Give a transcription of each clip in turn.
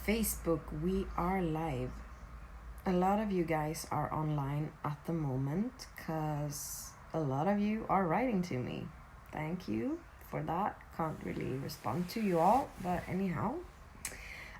Facebook, we are live. A lot of you guys are online at the moment because a lot of you are writing to me. Thank you for that. Can't really respond to you all, but anyhow,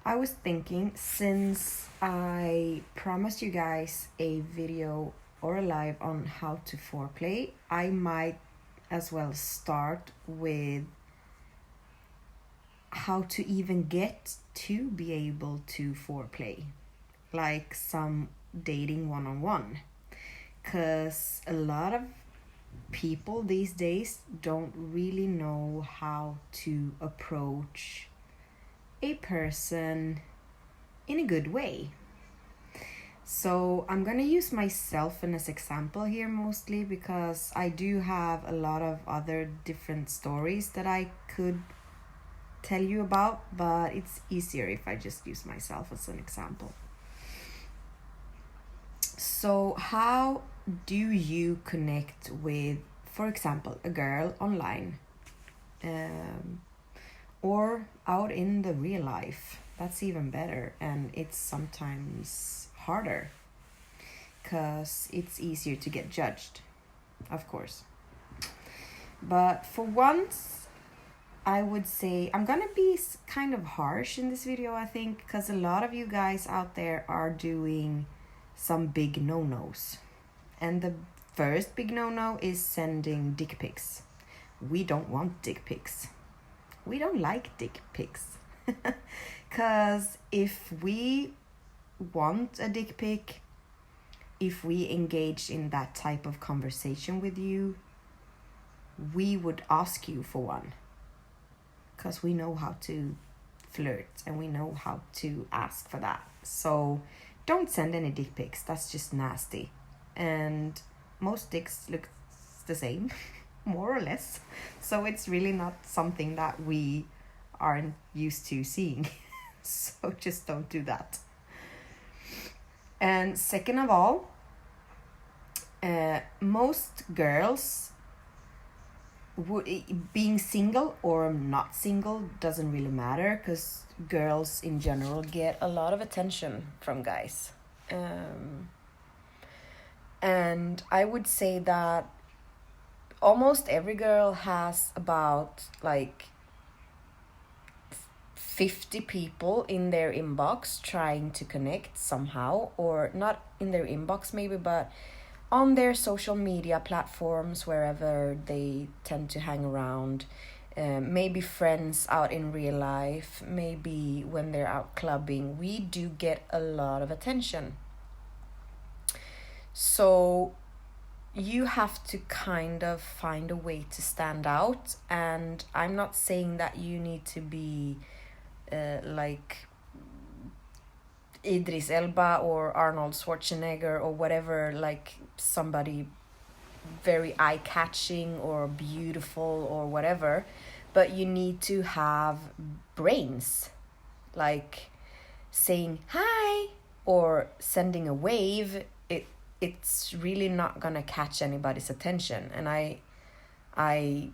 I was thinking, since I promised you guys a video or a live on how to foreplay, I might as well start with how to even get to be able to foreplay, like some dating one-on-one, because a lot of people these days don't really know how to approach a person in a good way. So I'm gonna use myself as example here mostly because I do have a lot of other different stories that I could tell you about, but it's easier if I just use myself as an example. So how do you connect with, for example, a girl online or out in the real life? That's even better, and it's sometimes harder because it's easier to get judged, of course. But for once, I would say I'm gonna be kind of harsh in this video, I think, because a lot of you guys out there are doing some big no-nos. And the first big no-no is sending dick pics. We don't want dick pics. We don't like dick pics. Because if we want a dick pic, if we engage in that type of conversation with you, we would ask you for one. Because we know how to flirt and we know how to ask for that. So don't send any dick pics. That's just nasty. And most dicks look the same, more or less. So it's really not something that we aren't used to seeing. So just don't do that. And second of all, most girls, being single or not single doesn't really matter, because girls in general get a lot of attention from guys. And I would say that almost every girl has about like 50 people in their inbox trying to connect somehow, or not in their inbox maybe, but on their social media platforms, wherever they tend to hang around. Maybe friends out in real life, maybe when they're out clubbing. We do get a lot of attention. So you have to kind of find a way to stand out. And I'm not saying that you need to be like Idris Elba or Arnold Schwarzenegger or whatever, like somebody very eye-catching or beautiful or whatever, but you need to have brains, like saying hi or sending a wave. It's really not gonna catch anybody's attention, and I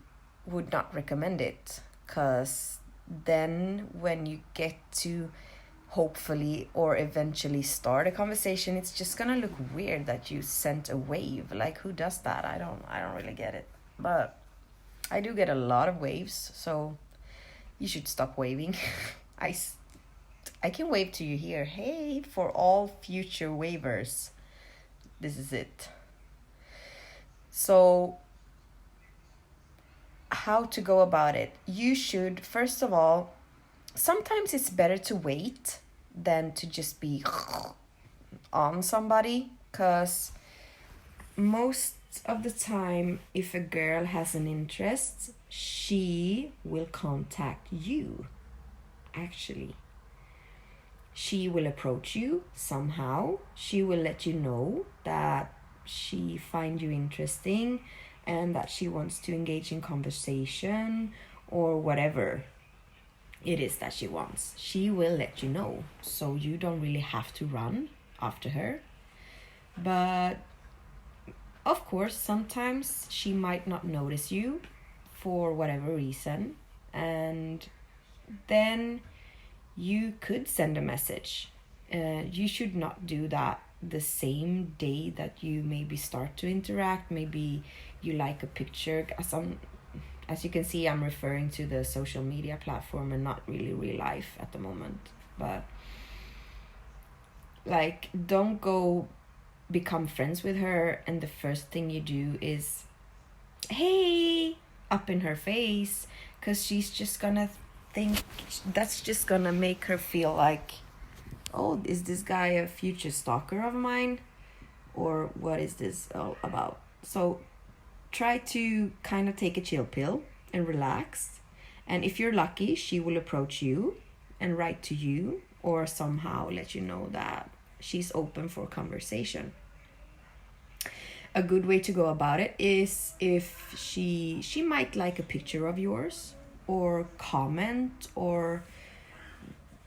would not recommend it, because then when you get to hopefully or eventually start a conversation, it's just gonna look weird that you sent a wave. Like, who does that? I don't really get it. But I do get a lot of waves, so you should stop waving. I can wave to you here. Hey, for all future wavers, this is it. So how to go about it? You should, first of all, sometimes it's better to wait than to just be on somebody, because most of the time, if a girl has an interest, she will contact you. Actually, she will approach you somehow. She will let you know that she finds you interesting and that she wants to engage in conversation or whatever it is that she wants. She will let you know, so you don't really have to run after her. But of course, sometimes she might not notice you for whatever reason, and then you could send a message. You should not do that the same day that you maybe start to interact. Maybe you like a picture. As you can see, I'm referring to the social media platform and not really real life at the moment. But like, don't go become friends with her and the first thing you do is, hey, up in her face, because she's just gonna think that's just gonna make her feel like, oh, is this guy a future stalker of mine, or what is this all about? So try to kind of take a chill pill and relax, and if you're lucky, she will approach you and write to you or somehow let you know that she's open for conversation. A good way to go about it is if she might like a picture of yours or comment or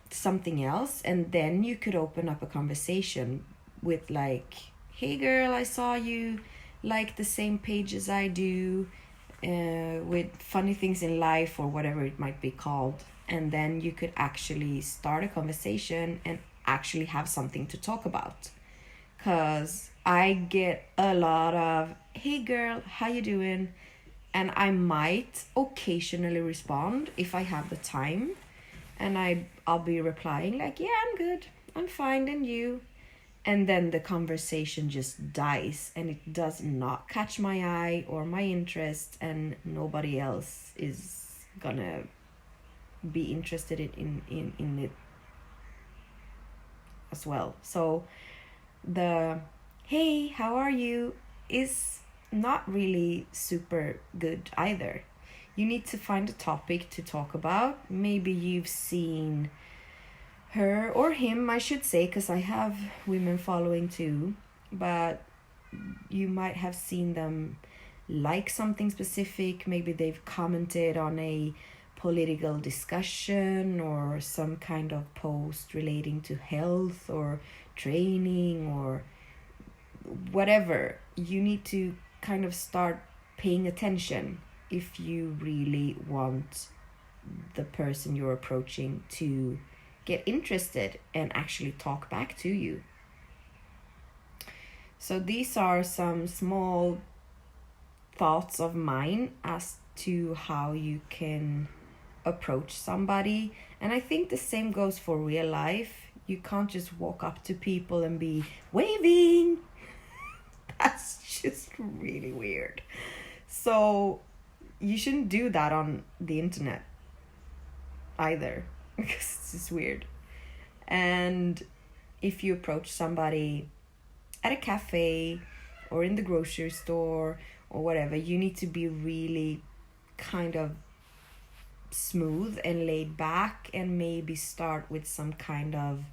something else, and then you could open up a conversation with like, hey girl, I saw you like the same page as I do, with funny things in life or whatever it might be called, and then you could actually start a conversation and actually have something to talk about. Because I get a lot of, hey girl, how you doing? And I might occasionally respond if I have the time, and I'll be replying like, yeah, I'm good, I'm fine, and you? And then the conversation just dies and it does not catch my eye or my interest, and nobody else is gonna be interested in it as well. So the hey, how are you is not really super good either. You need to find a topic to talk about. Maybe you've seen her or him, I should say, because I have women following too, but you might have seen them like something specific. Maybe they've commented on a political discussion or some kind of post relating to health or training or whatever. You need to kind of start paying attention if you really want the person you're approaching to get interested and actually talk back to you. So these are some small thoughts of mine as to how you can approach somebody. And I think the same goes for real life. You can't just walk up to people and be waving. That's just really weird. So you shouldn't do that on the internet either, because it's just weird. And if you approach somebody at a cafe or in the grocery store or whatever, you need to be really kind of smooth and laid back, and maybe start with some kind of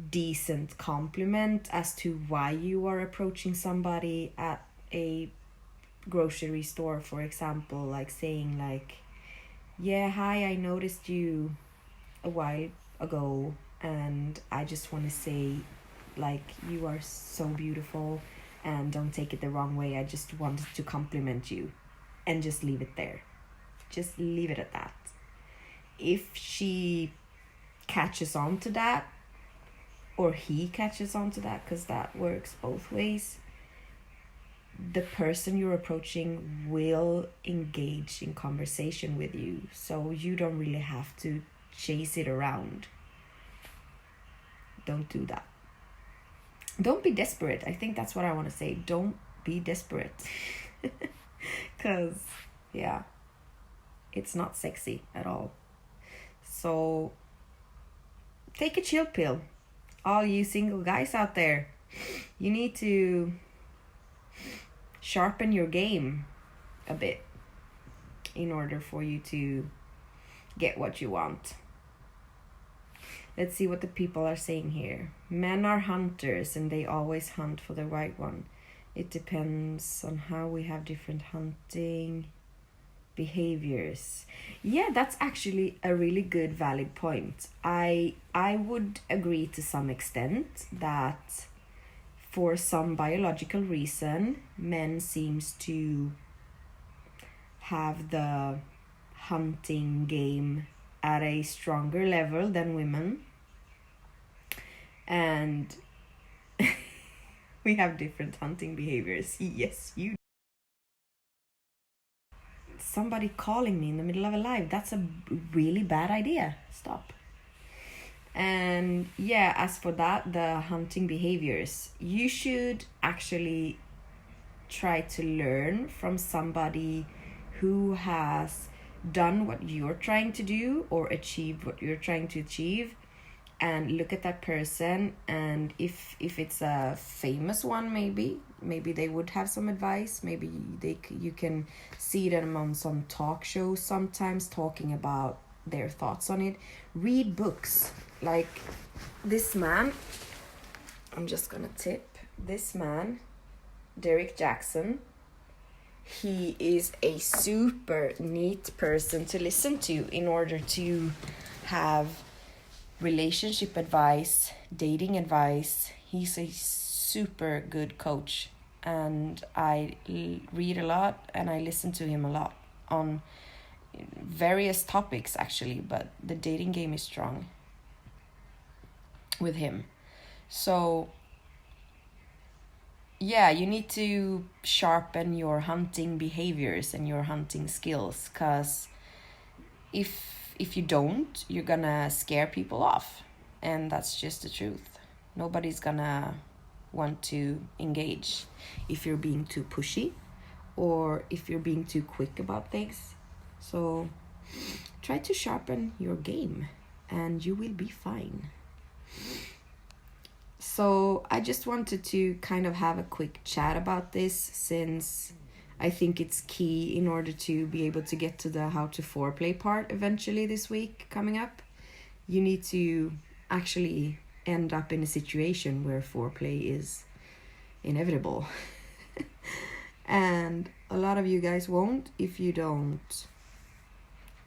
decent compliment as to why you are approaching somebody at a grocery store, for example, like saying like, yeah, hi, I noticed you a while ago and I just want to say like, you are so beautiful, and don't take it the wrong way, I just wanted to compliment you, and just leave it there. Just leave it at that. If she catches on to that, or he catches on to that, because that works both ways, the person you're approaching will engage in conversation with you. So you don't really have to chase it around. Don't do that. Don't be desperate. I think that's what I want to say. Don't be desperate. Because, yeah, it's not sexy at all. So take a chill pill. All you single guys out there, you need to sharpen your game a bit in order for you to get what you want. Let's see what the people are saying here. Men are hunters and they always hunt for the right one. It depends on how we have different hunting behaviors. Yeah, that's actually a really good valid point. I would agree to some extent that for some biological reason, men seems to have the hunting game at a stronger level than women. And we have different hunting behaviors. Yes, you. Somebody calling me in the middle of a live. That's a really bad idea. Stop. And yeah, as for that, the hunting behaviors, you should actually try to learn from somebody who has done what you're trying to do or achieved what you're trying to achieve, and look at that person. And if it's a famous one, maybe they would have some advice. Maybe you can see them on some talk shows sometimes talking about their thoughts on it. Read books like this man. I'm just gonna tip this man, Derek Jackson. He is a super neat person to listen to in order to have relationship advice, dating advice. He's a super good coach, and I read a lot and I listen to him a lot on various topics actually, but the dating game is strong with him. So yeah, you need to sharpen your hunting behaviors and your hunting skills, because if you don't, you're gonna scare people off, and that's just the truth. Nobody's gonna want to engage if you're being too pushy or if you're being too quick about things. So try to sharpen your game and you will be fine. So I just wanted to kind of have a quick chat about this, since I think it's key in order to be able to get to the how to foreplay part eventually this week coming up. You need to actually end up in a situation where foreplay is inevitable. And a lot of you guys won't if you don't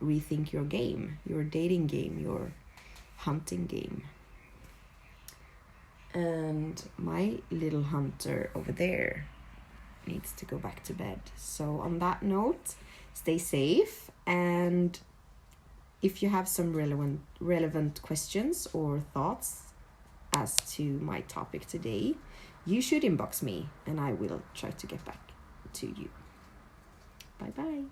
rethink your game, your dating game, your hunting game. And my little hunter over there needs to go back to bed. So on that note, stay safe, and if you have some relevant questions or thoughts as to my topic today, you should inbox me and I will try to get back to you. Bye bye.